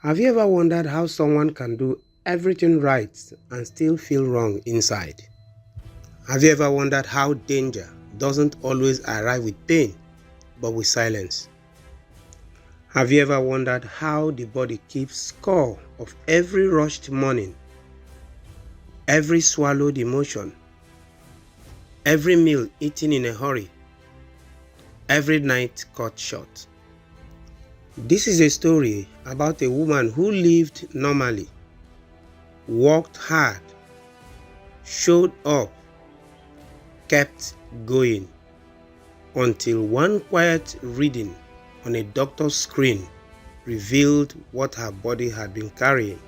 Have you ever wondered how someone can do everything right and still feel wrong inside? Have you ever wondered how danger doesn't always arrive with pain, but with silence? Have you ever wondered how the body keeps score of every rushed morning, every swallowed emotion, every meal eaten in a hurry, every night cut short? This is a story about a woman who lived normally, worked hard, showed up, kept going, until one quiet reading on a doctor's screen revealed what her body had been carrying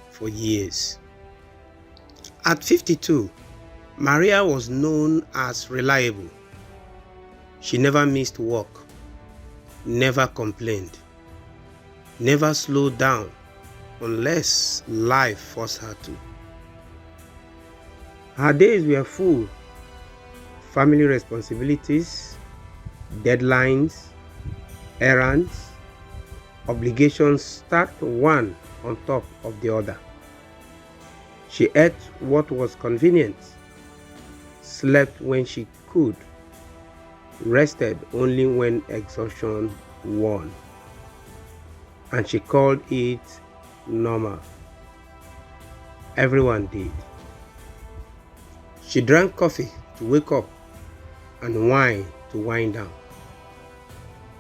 for years. At 52, Maria was known as reliable. She never missed work, never complained, never slowed down unless life forced her to. Her days were full: family responsibilities, deadlines, errands, obligations stacked one on top of the other. She ate what was convenient, slept when she could, rested only when exhaustion won, and she called it normal. Everyone did. She drank coffee to wake up and wine to wind down.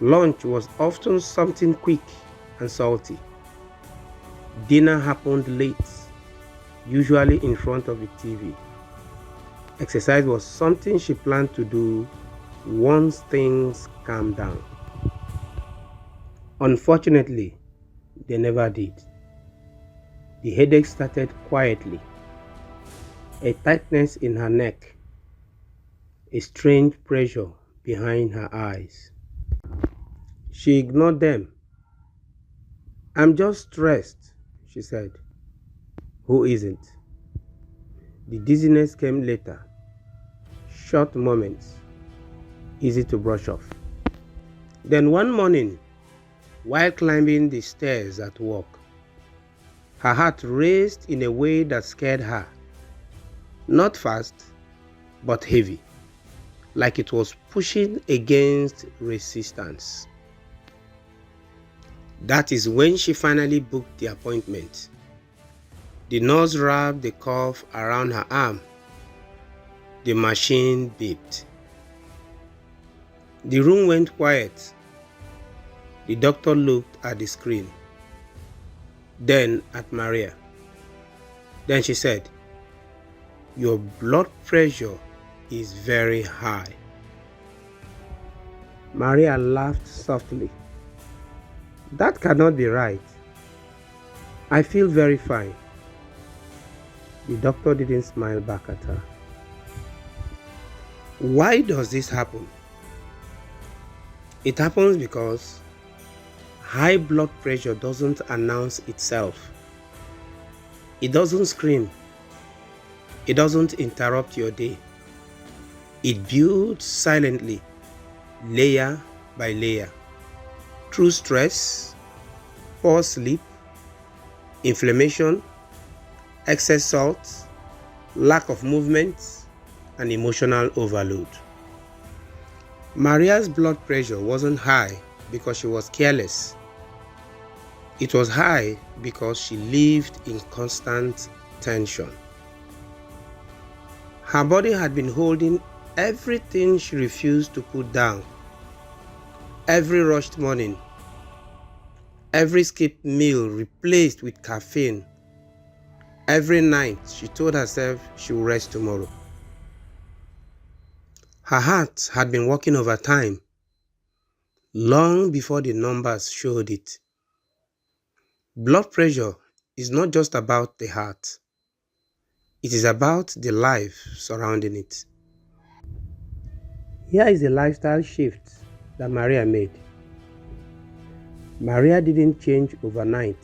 Lunch was often something quick and salty. Dinner happened late, usually in front of the TV. Exercise was something she planned to do once things calmed down. Unfortunately, they never did. The headache started quietly, a tightness in her neck, a strange pressure behind her eyes. She ignored them. "I'm just stressed," she said. Who isn't? The dizziness came later, short moments, easy to brush off. Then one morning, while climbing the stairs at work, her heart raced in a way that scared her. Not fast, but heavy, like it was pushing against resistance. That is when she finally booked the appointment. The nurse wrapped the cuff around her arm. The machine beeped. The room went quiet. The doctor looked at the screen, then at Maria. Then she said, "Your blood pressure is very high." Maria laughed softly. "That cannot be right. I feel very fine." The doctor didn't smile back at her. Why does this happen? It happens because high blood pressure doesn't announce itself. It doesn't scream. It doesn't interrupt your day. It builds silently, layer by layer, through stress, poor sleep, inflammation, excess salt, lack of movement, and emotional overload. Maria's blood pressure wasn't high because she was careless. It was high because she lived in constant tension. Her body had been holding everything she refused to put down. Every rushed morning, every skipped meal replaced with caffeine. Every night she told herself she would rest tomorrow. Her heart had been working overtime long before the numbers showed it. Blood pressure is not just about the heart. It is about the life surrounding it. Here is a lifestyle shift that Maria made. Maria didn't change overnight.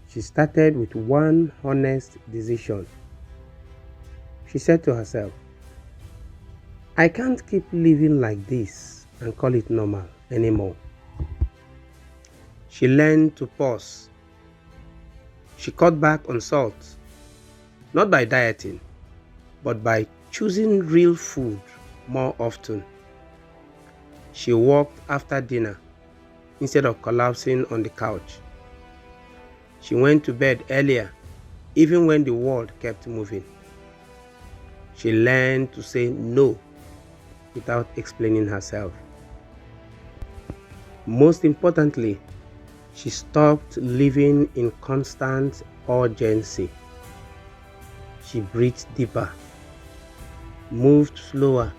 She started with one honest decision. She said to herself, "I can't keep living like this and call it normal anymore." She learned to pause. She cut back on salt, not by dieting, but by choosing real food more often. She walked after dinner instead of collapsing on the couch. She went to bed earlier, even when the world kept moving. She learned to say no without explaining herself. Most importantly, she stopped living in constant urgency. She breathed deeper, moved slower,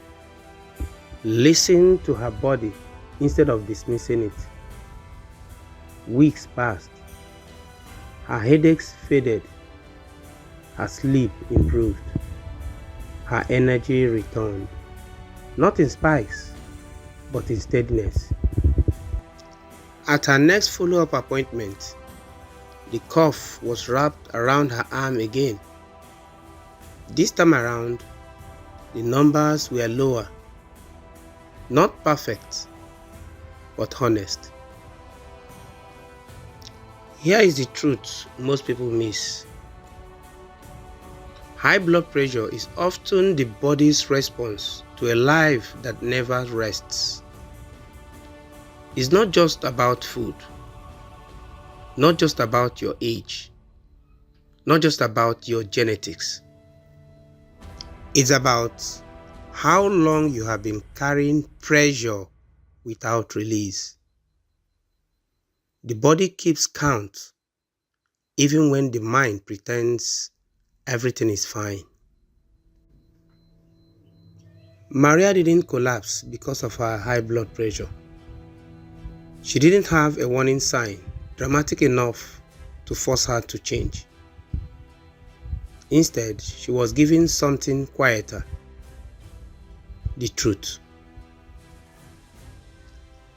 listened to her body instead of dismissing it. Weeks passed. Her headaches faded. Her sleep improved. Her energy returned, not in spikes, but in steadiness. At her next follow-up appointment, the cuff was wrapped around her arm again. This time around, the numbers were lower. Not perfect, but honest. Here is the truth most people miss. High blood pressure is often the body's response to a life that never rests. It's not just about food, not just about your age, not just about your genetics. It's about how long you have been carrying pressure without release. The body keeps count even when the mind pretends everything is fine. Maria didn't collapse because of her high blood pressure. She didn't have a warning sign dramatic enough to force her to change. Instead, she was given something quieter: the truth.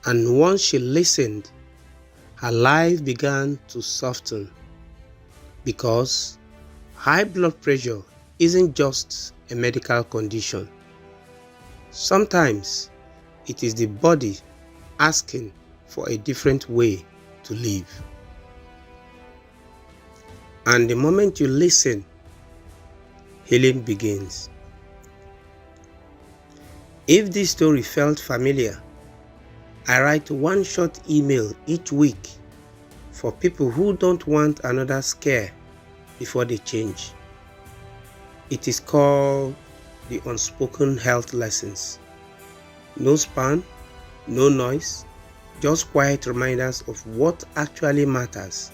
And once she listened, her life began to soften, because high blood pressure isn't just a medical condition. Sometimes it is the body asking for a different way to live. And the moment you listen, healing begins. If this story felt familiar, I write one short email each week for people who don't want another scare before they change. It is called the Unspoken Health Lessons. No spam, no noise, just quiet reminders of what actually matters.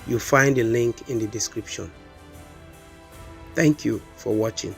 You'll find the link in the description. Thank you for watching.